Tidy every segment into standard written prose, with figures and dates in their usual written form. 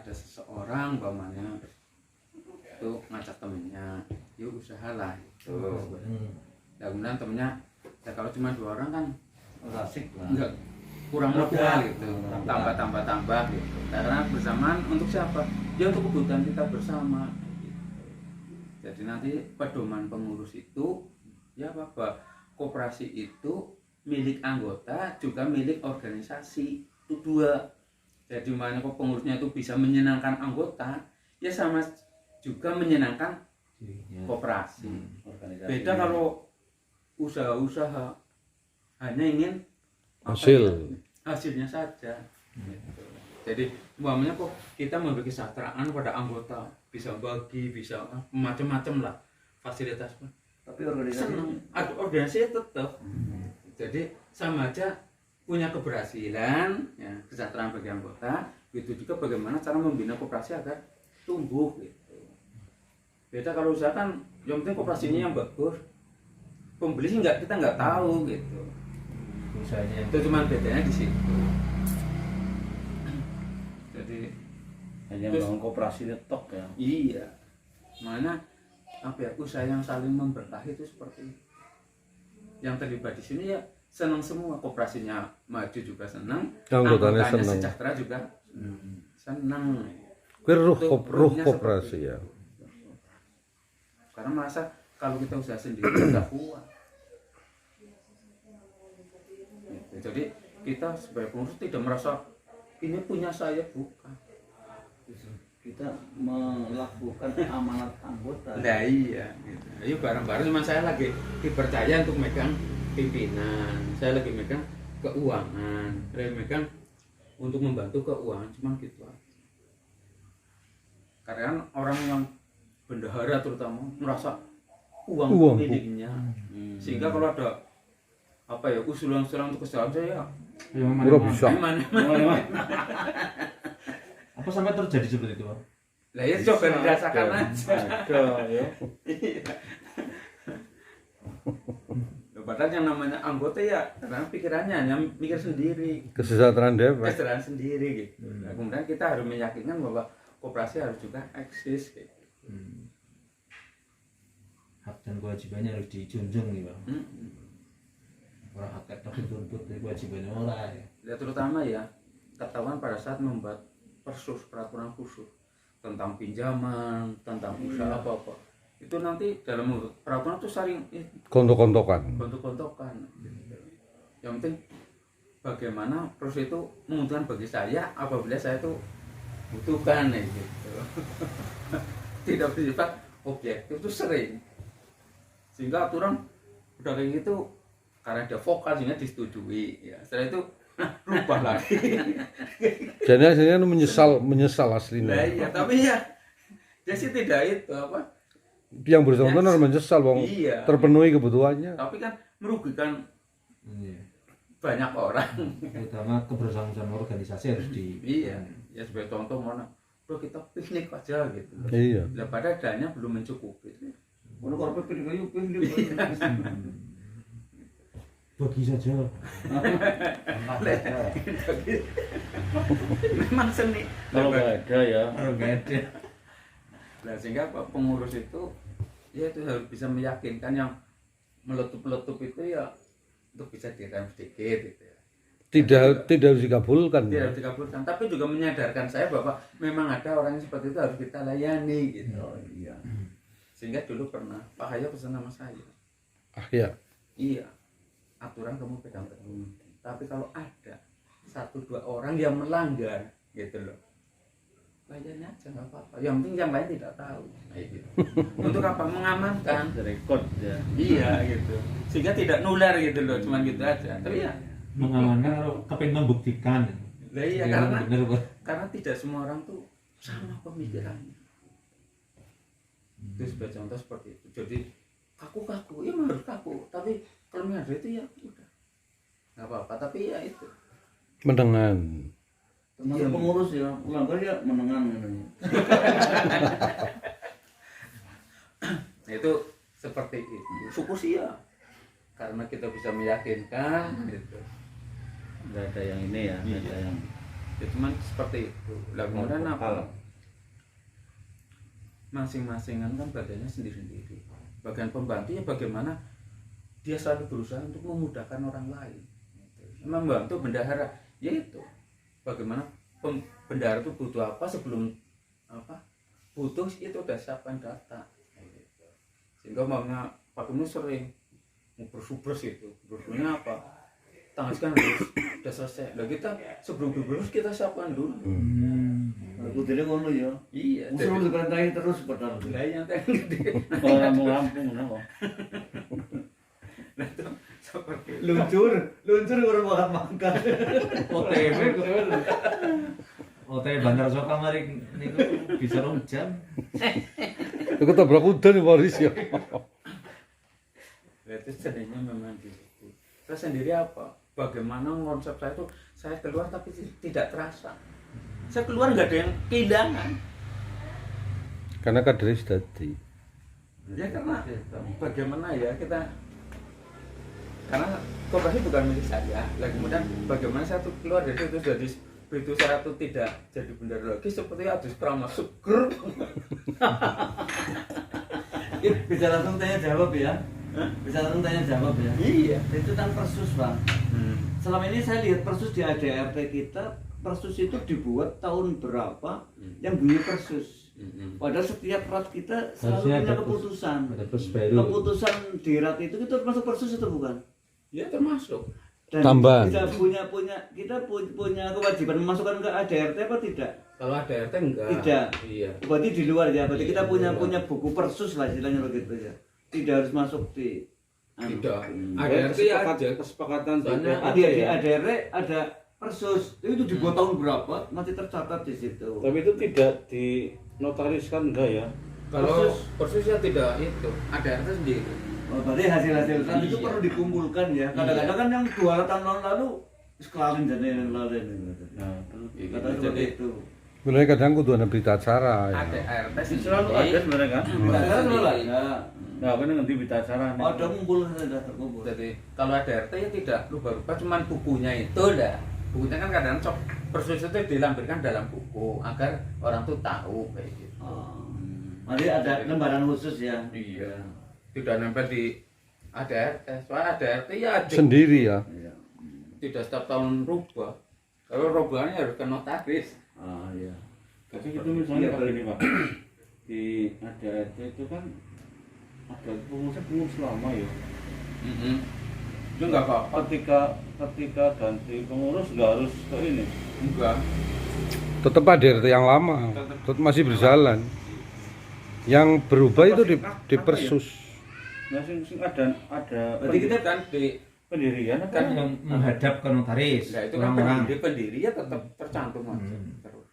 ada seseorang umpamanya itu ngajak temennya, yuk usahalah itu. Ya kemudian temennya, ya kalau cuma 2 orang kan asik lah. enggak, kurang modal gitu, tambah gitu. Karena bersamaan untuk siapa? Ya untuk kebutuhan kita bersama. Gitu. Jadi nanti pedoman pengurus itu ya apa? Koperasi itu milik anggota juga milik organisasi. Itu 2. Jadi mana kok pengurusnya itu bisa menyenangkan anggota, ya sama juga menyenangkan koperasi. Beda kalau usaha-usaha hanya ingin hasilnya saja. Gitu. Jadi umpamanya kok kita memberi kesejahteraan pada anggota, bisa bagi, bisa macam-macam lah fasilitas. Tapi organisasi tetap. Jadi sama aja punya keberhasilan, ya, kesejahteraan bagi anggota. Itu juga bagaimana cara membina koperasi agar tumbuh. Gitu. Beda kalau usaha kan, yang penting koperasinya yang bagus. Pembeli sih kita nggak tahu gitu. Usahanya Itu cuma bedanya di situ. Jadi hanya membangun koperasi tok ya. iya, mana apa ya, usaha yang saling memberkahi itu seperti itu. Yang terlibat di sini ya senang semua, koperasinya maju juga senang, anggotanya senang, sejahtera juga senang. Ruh koperasi ya. Karena merasa kalau kita usaha sendiri nggak kuat. Gitu. Jadi kita sebagai pengurus tidak merasa ini punya saya, bukan. Kita melakukan amanat anggota. Nah iya, gitu. Ayo bareng-bareng, cuma saya lagi dipercaya untuk megang pimpinan, saya lagi megang keuangan, saya megang untuk membantu keuangan, cuma gitu aja. Karena orang yang bendahara terutama merasa uang miliknya, sehingga kalau ada apa ya usulan-usulan untuk kesalahan saya, Udah bisa. apa sampai terjadi seperti itu, Pak? Lah ya coba dirasakan aja. Ada ya. Padahal yang namanya anggota ya karena pikirannya hanya mikir sendiri, Kesejahteraan dewek. kesejahteraan sendiri gitu. Nah, kemudian kita harus meyakinkan bahwa koperasi harus juga eksis gitu. Hak dan kewajibannya harus dijunjung nih, Bang. Orang hak tapi tuntut kewajibannya ora ya. Ya terutama ya ketahuan pada saat membuat peraturan khusus tentang pinjaman, tentang usaha apa-apa. Itu nanti dalam peraturan itu saling Kontok-kontokan. kontok-kontokan. Yang penting bagaimana proses itu menguntungkan bagi saya apabila saya itu butuhkan gitu. Tidak bersifat objektif itu sering. Sehingga aturan udah kayak gitu karena ada vokal sehingga disetujui ya. Setelah itu rubah lagi. Jadi hasilnya menyesal aslinya. Nah, iya, tapi ya dia sih tidak itu apa? Yang bersangkutan harus menyesal, Bang. Iya. Terpenuhi kebutuhannya. Tapi kan merugikan Iya. banyak orang. Terutama keberlangsungan organisasi harus di. Iya. Ya sebagai contoh mana? Bro kita piknik aja gitu. Iya. Lah pada dananya belum mencukupi. Ono korpe pilih pilih. Bagi saja. Memang seni. Kalau nggak ada ya. Nah sehingga pengurus itu ya itu harus bisa meyakinkan yang meletup-letup itu ya untuk bisa direm sedikit gitu ya. Tidak harus dikabulkan. Tidak harus dikabulkan, tapi juga menyadarkan saya bahwa memang ada orang yang seperti itu harus kita layani gitu. Oh iya. Sehingga dulu pernah Pak Hayo pesan sama saya. Ah ya. Iya. Aturan kamu pegang teguh. Tapi kalau ada 1-2 orang yang melanggar gitu loh. Layani aja nggak apa-apa. Yang penting yang lain tidak tahu. Kayak gitu. Untuk apa? Mengamankan. Rekod ya. Iya gitu. Sehingga tidak nular gitu loh. Cuman gitu aja. Tapi ya Mengamankan atau kepengen membuktikan. lah iya Ya, karena bener, Pak. karena tidak semua orang tuh sama pemikirannya. Itu sebagai contoh seperti itu. Jadi kaku-kaku, ya harus kaku. Tapi kalau ada itu ya udah nggak apa-apa. Tapi ya itu. Mendengan. Termasuk pengurus ya, melanggar ya menengan gitu. Nah, itu seperti itu. Syukur sih ya. Karena kita bisa meyakinkan gitu. Nggak ada yang ini ya, nggak ada yang Ya cuman seperti itu. Lah kemudian apa? masing-masing kan badannya sendiri-sendiri. Bagian pembantu ya bagaimana dia selalu berusaha untuk memudahkan orang lain. Membantu bendahara, yaitu bagaimana bendahara itu butuh apa sebelum butuh itu udah siapkan data. Sehingga maunya Pak Gubernur sering ngubrus itu, berubahnya apa? Tanggal harus udah selesai. Nah kita sebelum berurus kita siapkan dulu. Aku jadi ngono ya. Iya. Usul diperintahin terus padahal. Lah yang gede. Kalau rampung-rampung kenapa? Nah itu seperti Luncur baru makan. OTW OTW Bandar Soka mari niku bisa 2 jam. Aku tabrak udan nih Boris ya. itu jadinya memang gitu. Saya sendiri apa? Bagaimana konsep saya itu saya keluar tapi tidak terasa. Saya keluar nggak ada yang kehilangan. Karena kadernya sudah di. Ya karena bagaimana ya kita karena koperasi bukan milik saya. Lah kemudian bagaimana saya tuh keluar dari itu jadi begitu saya tuh tidak jadi bendahara lagi seperti habis pramah seger. Bisa langsung tanya jawab ya. Bisa langsung tanya jawab ya. Iya. Itu kan persus Bang. Selama ini saya lihat persus di ADRT kita, persus itu dibuat tahun berapa yang bunyi persus. Padahal setiap rat kita selalu Harusnya punya ada keputusan. Ada persus baru. Keputusan di rat itu termasuk persus itu bukan? Ya termasuk. Dan Tambahan. kita punya kewajiban memasukkan ke ADRT apa tidak? Kalau ada RT enggak. Tidak. Iya. Berarti di luar ya. Berarti Iya, kita di luar. punya buku persus lah istilahnya begitu ya. Tidak harus masuk di Tidak. Ada RT ya aja kesepakatan soalnya Ada di ADRT ada persus. Itu dibuat tahun berapa? Masih tercatat di situ. Tapi itu tidak dinotariskan enggak ya? Kalau persis ya tidak itu. Ada RT sendiri. Oh, berarti hasil-hasil rat itu Iya. perlu dikumpulkan ya. Kadang-kadang kan yang 2 tahun lalu sekalian jadi yang lain. Nah, Kata seperti itu. Mulai kadang kudu ada berita acara ya. Ada RT selalu ada sebenarnya kan? Kadang dulu lah. Ya. Nah, kan ngerti berita acara. Ada ngumpul sudah terkumpul. Jadi kalau ada RT ya tidak rubah-rubah, cuman bukunya itu lah. Bukunya kan kadang persis itu dilampirkan dalam buku agar orang tuh tahu kayak gitu. Oh. Nanti ada lembaran khusus ya. Iya. Tidak nempel di ADRT. Soalnya ADRT ya ada. Sendiri ya. Iya. Tidak setiap tahun rubah. Kalau rubahnya harus ke notaris. Ah iya. Tapi itu misalnya kalau ini Pak, di ADRT itu kan ada pengurus lama ya. Itu nggak apa-apa. Ketika ganti pengurus nggak harus ke ini. Enggak. Tetap ada RT yang lama. Tetap masih berjalan. Yang berubah itu di persus. Nah, sing ada Berarti kita Kan di pendirian kan kan Yang menghadap ke notaris. Nah itu kan Orang-orang. pendiri ya tetap tercantum aja terus.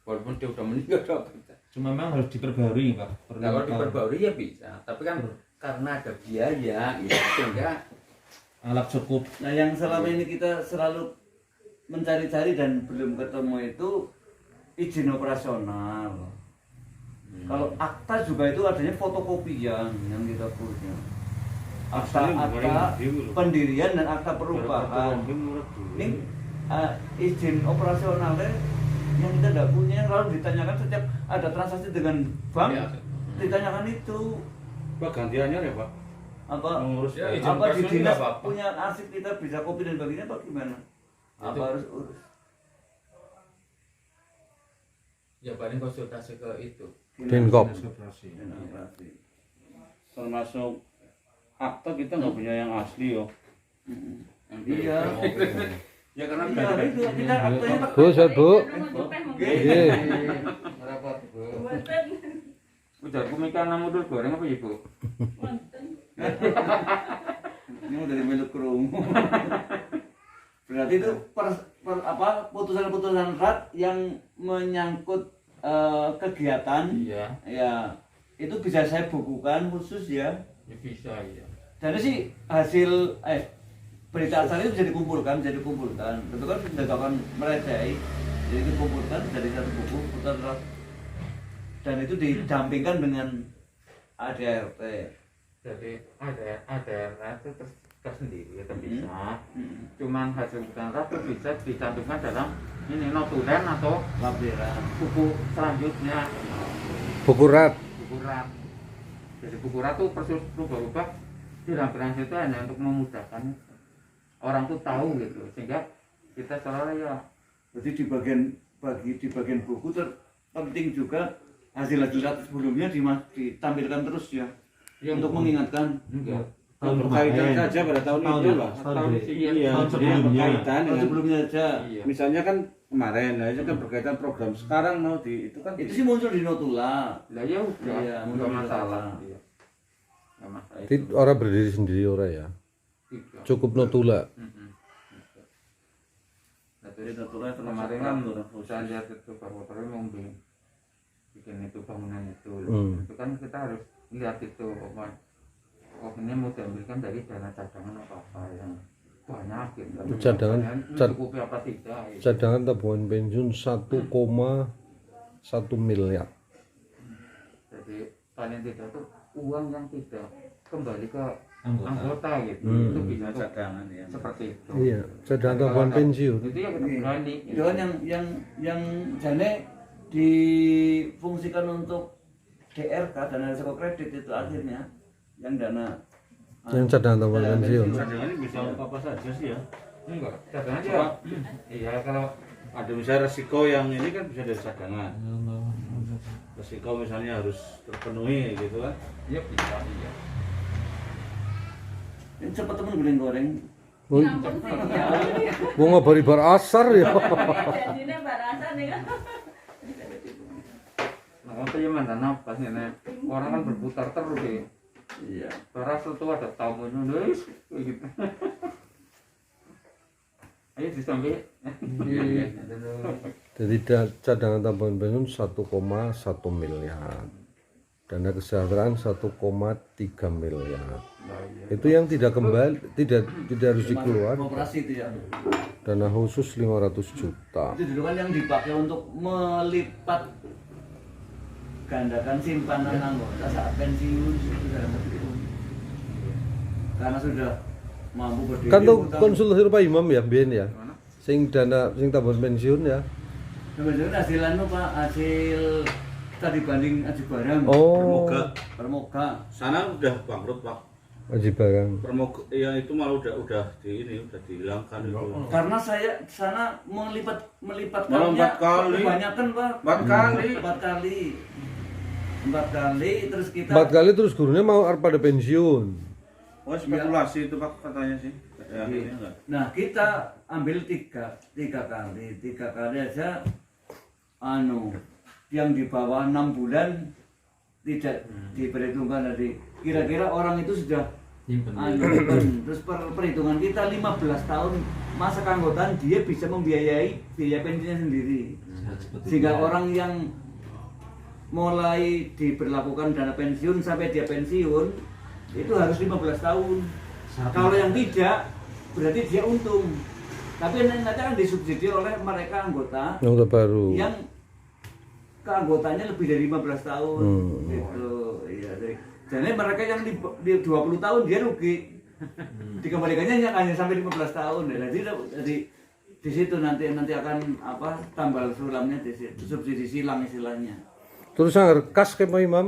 Walaupun dia udah meninggal Cuma memang harus diperbarui Pak. Nah, kalau diperbarui ya bisa, tapi kan karena ada biaya gitu sehingga Alat cukup. Nah yang selama ini kita selalu mencari-cari dan belum ketemu itu izin operasional. Kalau akta juga itu adanya fotokopian yang kita punya. Akta pendirian dan akta perubahan. Ini izin operasionalnya yang kita tidak punya, yang lalu ditanyakan setiap ada transaksi dengan bank, Ya. ditanyakan itu Pak gantiannya ya Pak. apa Mengurus Ya, izin apa di operasional dinas nggak apa-apa. punya arsip kita bisa kopi dan baginya apa gimana? Apa Itu. harus urus? ya paling konsultasi ke itu. Denkop. Demokrasi. Termasuk akta kita nggak punya yang asli yo. Iya. Ya karena Iya, itu kita aktanya tak. Bu, sehat Bu. Iya. Berapa Bu? Udah kumikan namudul goreng apa Ibu? Ini mau dari milik kerungu. Berarti itu putusan-putusan rat yang menyangkut kegiatan Iya. ya itu bisa saya bukukan khusus ya. Ya bisa ya. Dan sih hasil berita acara itu bisa dikumpulkan. Itu kan dilakukan merecai, jadi dikumpulkan dari satu buku putusan rat dan itu didampingkan dengan ADRT. Jadi ada itu tersendiri itu bisa. Cuman hasil bukan itu bisa dicantumkan dalam ini notulen atau Laporan. buku selanjutnya. Buku rat. buku rat. Jadi buku rat tuh persis rubah-rubah di lampiran situ hanya untuk memudahkan orang tuh tahu gitu, sehingga kita seolah ya Berarti di bagian buku penting juga hasil rat sebelumnya ditampilkan terus ya, untuk mengingatkan. enggak. Berkaitan saja pada tahun itu lah. tahun Iya, tahun jadi yang sebelumnya. berkaitan dengan Sebelumnya aja. Iya. misalnya kan kemarin, nah itu kan berkaitan program sekarang no di itu kan Itu sih muncul di Notula. Lah ya udah, Iya, enggak menurut masalah. saya. Iya. Enggak masalah. Itu orang berdiri sendiri ora ya. Tidak. Cukup notula. Mm-mm. Nah, Jadi terus Notula itu kemarin kan saya lihat itu Pak Wakil mau bikin itu bangunan itu. Itu kan kita harus lihat itu ini mau diambilkan dari dana cadangan apa yang banyak gitu. Mencukupi apa tidak. Gitu. Cadangan tabungan pensiun 1,1 miliar. Jadi paling tidak tuh uang yang tidak kembali ke Anggota. gitu. Itu bisa tuh cadangan ya. seperti itu. Iya, cadangan Kalau tabungan ada- pensiun. Itu ya kita berani. Itu kan yang jane difungsikan untuk DRK, dana risiko kredit itu akhirnya yang dana Yang cadangan tabungan pensiun. Cadangan ini bisa apa saja sih ya. Enggak, cadangan aja. Iya, kalau Ada misalnya resiko yang ini kan bisa dari cadangan. Resiko misalnya harus terpenuhi gitu kan. ya bisa iya. ini cepat temen guling goreng. Woi, Ya ampun sih, ya. wong ngabari bar asar ya. Janjinya barasan ya kan. Nah, kalau ya mantan napas nih, Nek. Orang kan berputar terus ya. Iya. Beras itu ada tamunya, guys, kayak gitu. Ayo disambil. Iya. Jadi cadangan tabungan pensiun 1,1 miliar. Dana kesejahteraan 1,3 miliar. Itu yang tidak kembali, tidak harus dikeluarkan. Koperasi itu ya. Dana khusus 500 juta. Itu dulu kan yang dipakai untuk melipat gandakan simpanan anggota saat pensiun sudah karena sudah mampu berdiri. Kan tuh utang. konsultasi Pak Imam ya, Bien ya. Gimana? Sing tabungan pensiun ya. Kemudian hasil anu Pak, hasil tadi banding aji barang. Oh, Permoga. Sana udah bangkrut Pak. wajib barang. Permoga ya itu malah udah dihilangkan itu. Karena saya sana melipat Malah kalinya 4 kali. kebanyakan Pak. 4 kali. 4 kali terus kita 4 kali terus gurunya mau pada pensiun. Oh spekulasi itu Pak katanya sih. Ya, ini enggak. Nah kita ambil tiga kali aja yang di bawah 6 bulan tidak diperhitungkan dari kira-kira orang itu sudah terus perhitungan kita 15 tahun masa keanggotaan dia bisa membiayai biaya pensiunnya sendiri sehingga orang yang mulai diberlakukan dana pensiun sampai dia pensiun itu harus 15 tahun. Kalau yang tidak, berarti dia untung. Tapi nanti akan disubsidi oleh mereka anggota Yang baru. yang keanggotanya lebih dari 15 tahun. Gitu. Iya. Jadi mereka yang di 20 tahun dia rugi. Dikembalikannya hanya sampai 15 tahun. Jadi di situ nanti akan apa tambal sulamnya di situ, subsidi silang istilahnya. Terus yang kas ke Pak Imam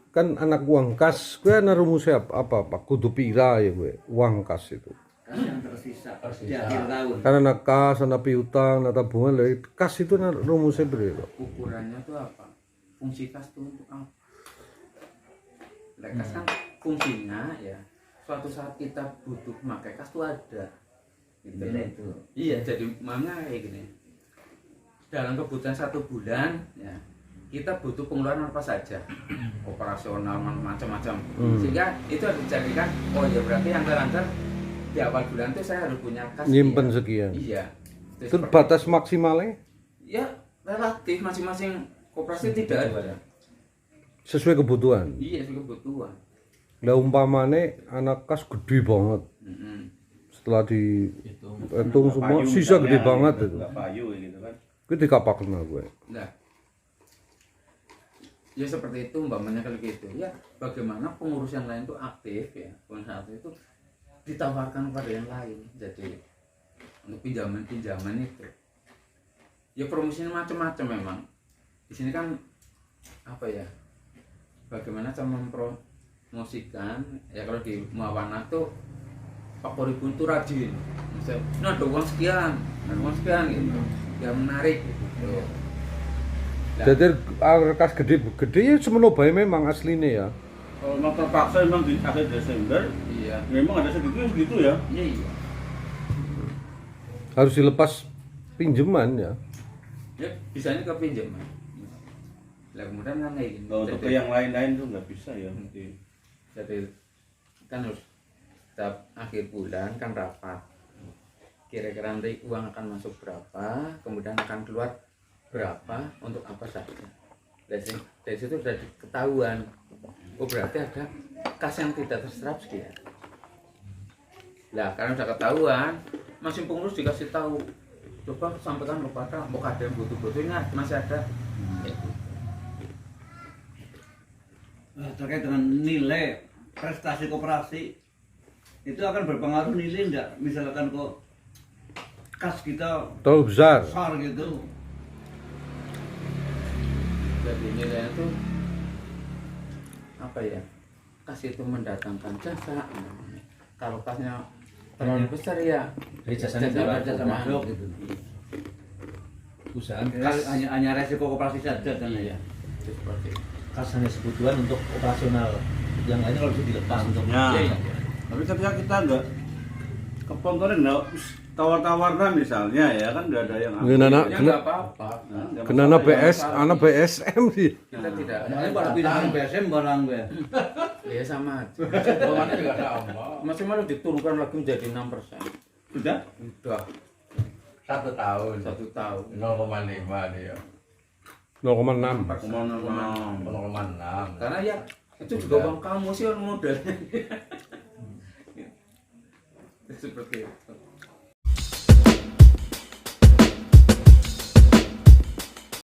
kan anak uang kas, gue ana rumusnya apa Pak? Kudu pira ya gue uang kas itu. Kan yang tersisa di akhir tahun. Kan anak kas, anak piutang, anak tabungan, kas itu ana rumusnya berapa? Ukurannya tuh apa? Fungsi kas tuh untuk apa? Kas kan fungsinya ya suatu saat kita butuh pakai kas tuh ada. Gitu. Itu. Iya, jadi mana kayak gini. Dalam kebutuhan 1 bulan ya kita butuh pengeluaran apa saja, operasional macam-macam, sehingga itu harus dijadikan oh ya berarti anggaran di awal bulan itu saya harus punya kas Nyimpen sekian. sekian. Iya. Itu batas maksimalnya Ya relatif masing-masing koperasi tidak ada. sesuai kebutuhan. Iya itu kebutuhan. Lah umpamane anak kas gede banget. Setelah dihitung semua sisa gede banget itu. Enggak payu gitu kan. Gue dikapaken gue. Nah, ya seperti itu umpamanya kalau gitu ya bagaimana pengurus yang lain itu aktif ya pengurus aktif itu ditawarkan kepada yang lain jadi untuk pinjaman itu ya promosinya macam-macam memang di sini kan apa ya, bagaimana cara mempromosikan ya. Kalau di Muawana tuh Pak Koribun tuh rajin, misalnya nah ada uang sekian gitu, yang menarik gitu. Nah, Jadi kas gede-gede ya semono bae memang aslinya ya. Kalau memang terpaksa memang di akhir Desember iya memang ada segitu ya. iya Harus dilepas pinjaman ya. ya bisanya ke pinjaman. Lah kemudian kan kayak gini. Kalau untuk ke yang lain-lain tuh nggak bisa ya. Jadi kan harus setiap akhir bulan kan rapat. Kira-kira nanti uang akan masuk berapa, kemudian akan keluar berapa, untuk apa saja. Dari situ sudah ketahuan. Oh berarti ada kas yang tidak terserap sekian. Lah karena sudah ketahuan, masing pengurus dikasih tahu. Coba sampaikan kepada mau ada yang butuh-butuhnya masih ada. Terkait dengan nilai prestasi koperasi itu akan berpengaruh nilai enggak? Misalkan kok kas kita Terlalu besar. besar gitu. Jadi nilainya itu apa ya? Kas itu mendatangkan jasa. Kalau kasnya terlalu besar ya Jadi jasanya juga Jasa masuk gitu. Usaha Kas hanya resiko koperasi saja kan ya. seperti itu. kas hanya kebutuhan untuk operasional, yang lainnya kalau bisa dilepas untuk Ya. Iya. Tapi ketika kita nggak kepontorin, nggak tawar-tawarkan misalnya ya kan nggak ada yang ambil. Nggak, Nana. Ya Kena- nggak apa-apa. Nah, nggak Kenana masalah ya. BS, anak BSM sih. Kita tidak Makanya pada pindahan BSM barang gue. ya sama aja. Bawaannya juga sama. Masih malah diturunkan lagi menjadi 6%. Sudah? Udah 1 tahun 1 tahun. 0,5 dia 0,6. 0,6 Karena ya itu juga uang kamu sih orang modalnya. Seperti itu.